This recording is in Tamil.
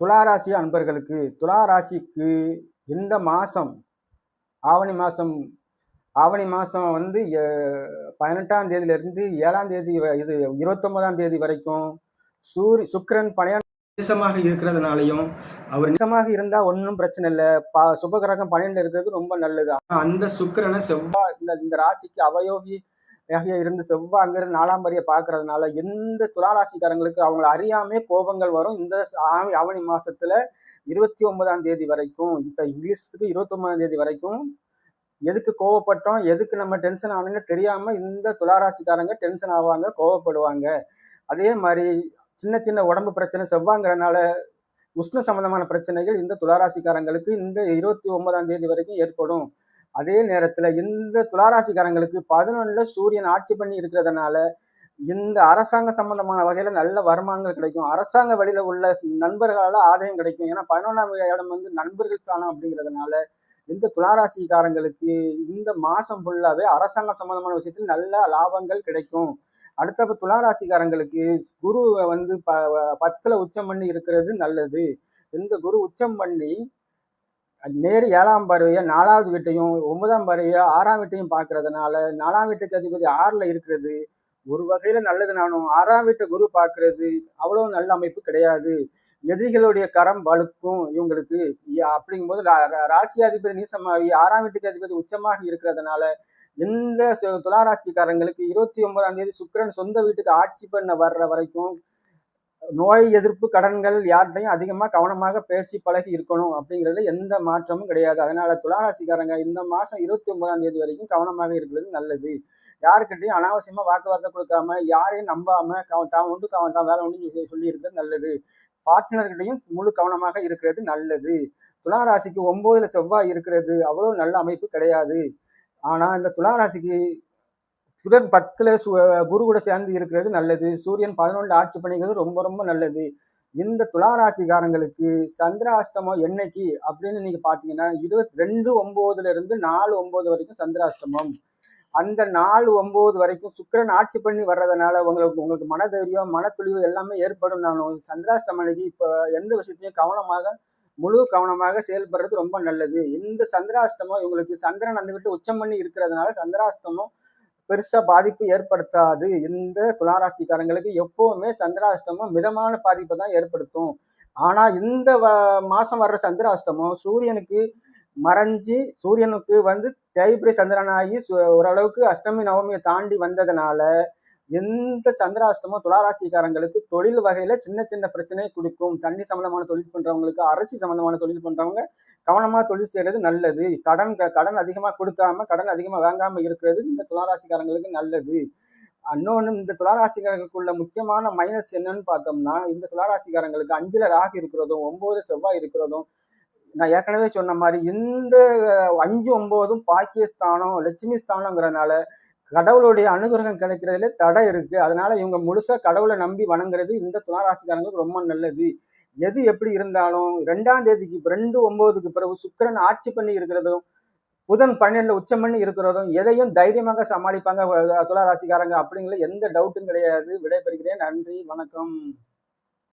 துளாராசி அன்பர்களுக்கு துளாராசிக்கு இந்த மாதம் ஆவணி மாதம் ஆவணி மாதம் வந்து 18ஆம் தேதியிலிருந்து 7ஆம் தேதி இது 29ஆம் தேதி வரைக்கும் சுக்கிரன் நீசமாக இருக்கிறதுனாலையும் அவர் நீசமாக இருந்தால் ஒன்றும் பிரச்சனை இல்லை. சுபகிரகம் 12 இருக்கிறது ரொம்ப நல்லது. அந்த சுக்கிரனை செவ்வாய் இந்த ராசிக்கு அவயோகி இருந்து செவ்வாய் அங்கிருந்து 4ஆம் வரியை பார்க்கறதுனால எந்த துளாராசிக்காரங்களுக்கு அவங்களை அறியாமே கோபங்கள் வரும். இந்த ஆவணி மாசத்துல 29ஆம் தேதி வரைக்கும், இப்ப இங்கிலீஷுக்கு 29ஆம் தேதி வரைக்கும் எதுக்கு கோவப்பட்டோம், எதுக்கு நம்ம டென்ஷன் ஆகணும்னு தெரியாம இந்த துளாராசிக்காரங்க டென்ஷன் ஆவாங்க, கோவப்படுவாங்க. அதே மாதிரி சின்ன சின்ன உடம்பு பிரச்சனை செவ்வாங்கிறனால உஷ்ண சம்பந்தமான பிரச்சனைகள் இந்த துளாராசிக்காரங்களுக்கு இந்த 29ஆம் தேதி வரைக்கும் ஏற்படும். அதே நேரத்துல இந்த துளாராசிக்காரங்களுக்கு 11ல சூரியன் ஆட்சி பண்ணி இருக்கிறதுனால இந்த அரசாங்க சம்பந்தமான வகையில நல்ல வருமானங்கள் கிடைக்கும். அரசாங்க வழியில உள்ள நண்பர்களால ஆதாயம் கிடைக்கும். ஏன்னா 11ஆம் இடம் வந்து நண்பர்கள் ஸ்தானம் அப்படிங்கிறதுனால இந்த துளாராசிக்காரங்களுக்கு இந்த மாசம் ஃபுல்லாவே அரசாங்க சம்பந்தமான விஷயத்தில் நல்ல லாபங்கள் கிடைக்கும். அடுத்த துளாராசிக்காரங்களுக்கு குரு வந்து 10ல உச்சம் பண்ணி இருக்கிறது நல்லது. இந்த குரு உச்சம் பண்ணி நேரு 7ஆம் பார்வையை 4வது வீட்டையும் 9ஆம் பார்வையை 6ஆம் வீட்டையும் பார்க்கறதுனால 4ஆம் வீட்டுக்கு அதிபதி 6ல இருக்கிறது ஒரு வகையில நல்லதுனாலும் 6ஆம் வீட்டை குரு பார்க்கறது அவ்வளவு நல்ல அமைப்பு கிடையாது. எதிரிகளுடைய கரம் வலுக்கும் இவங்களுக்கு. அப்படிங்கும்போது ராசியாதிபதி நீசமாகி 6ஆம் வீட்டுக்கு அதிபதி உச்சமாக இருக்கிறதுனால இந்த துளாராசிக்காரங்களுக்கு 29ஆம் தேதி சுக்கிரன் சொந்த வீட்டுக்கு ஆட்சி பண்ண வர்ற வரைக்கும் நோய் எதிர்ப்பு கடன்கள் யார்கிட்டையும் அதிகமா கவனமாக பேசி பழகி இருக்கணும் அப்படிங்கிறதுல எந்த மாற்றமும் கிடையாது. அதனால துளாராசிக்காரங்க இந்த மாசம் 29ஆம் தேதி வரைக்கும் கவனமாக இருக்கிறது நல்லது. யாருக்கிட்டையும் அனாவசியமா வாக்குவார்த்தை கொடுக்காம, யாரையும் நம்பாம தான் உண்டு தான் வேலை உண்டு சொல்லி இருக்கிறது நல்லது. பார்ட்னர்கிட்டையும் முழு கவனமாக இருக்கிறது நல்லது. துளாராசிக்கு 9ல செவ்வாய் இருக்கிறது அவ்வளவு நல்ல அமைப்பு கிடையாது. ஆனா இந்த துளாராசிக்கு புதன் 10ல குரு கூட சேர்ந்து இருக்கிறது நல்லது. சூரியன் 11 ஆட்சி பண்ணிக்கிறது ரொம்ப ரொம்ப நல்லது. இந்த துளாராசிக்காரங்களுக்கு சந்திராஷ்டமம் என்னைக்கு அப்படின்னு நீங்க பாத்தீங்கன்னா 22/9 இருந்து 4/9 வரைக்கும் சந்திராஷ்டமம். அந்த 4/9 வரைக்கும் சுக்கிரன் ஆட்சி பண்ணி வர்றதுனால உங்களுக்கு மனதைரியம் மனத்துளிவு எல்லாமே ஏற்படும். நானும் சந்திராஷ்டமம் அன்னைக்கு இப்ப எந்த விஷயத்தையும் முழு கவனமாக செயல்படுறது ரொம்ப நல்லது. இந்த சந்திராஷ்டமம் இவங்களுக்கு சந்திரன் அந்த வீட்டு உச்சம் பண்ணி இருக்கிறதுனால சந்திராஷ்டமம் பெருசா பாதிப்பு ஏற்படுத்தாது. இந்த துளாராசிக்காரங்களுக்கு எப்பவுமே சந்திராஷ்டமம் மிதமான பாதிப்பை தான் ஏற்படுத்தும். ஆனா இந்த மாசம் வர்ற சந்திராஷ்டமம் சூரியனுக்கு மறைஞ்சி சூரியனுக்கு வந்து தேய்பிரை சந்திரனாகி ஓரளவுக்கு அஷ்டமி நவமியை தாண்டி வந்ததுனால எந்த சந்திராஷ்டமும் துளாராசிக்காரங்களுக்கு தொழில் வகையில சின்ன சின்ன பிரச்சனையை கொடுக்கும். தண்ணி சம்பந்தமான தொழில் பண்றவங்களுக்கு, அரசு சம்பந்தமான தொழில் பண்றவங்க கவனமா தொழில் செய்யறது நல்லது. கடன் அதிகமா கொடுக்காம கடன் அதிகமா வாங்காம இருக்கிறது இந்த துளாராசிக்காரங்களுக்கு நல்லது. இன்னொன்னு இந்த துளாராசிக்காரங்களுக்குள்ள முக்கியமான மைனஸ் என்னன்னு பார்த்தோம்னா இந்த துளாராசிக்காரங்களுக்கு 5ல ராகு இருக்கிறதும் 9 செவ்வாய் இருக்கிறதும் நான் ஏற்கனவே சொன்ன மாதிரி இந்த 5, 9ம் பாக்கியஸ்தானம் லட்சுமி ஸ்தானங்கிறதுனால கடவுளுடைய அனுகிரகம் கிடைக்கிறதுல தடை இருக்கு. அதனால இவங்க முழுசா கடவுளை நம்பி வணங்குறது இந்த துளாராசிக்காரங்களுக்கு ரொம்ப நல்லது. எது எப்படி இருந்தாலும் 2ஆம் தேதிக்கு 2/9க்கு பிறகு சுக்கிரன் ஆட்சி பண்ணி இருக்கிறதும் புதன் 12ல உச்சம் பண்ணி இருக்கிறதும் எதையும் தைரியமாக சமாளிப்பாங்க துளாராசிக்காரங்க அப்படிங்கிற எந்த டவுட்டும் கிடையாது. விடைபெறுகிறேன். நன்றி, வணக்கம்.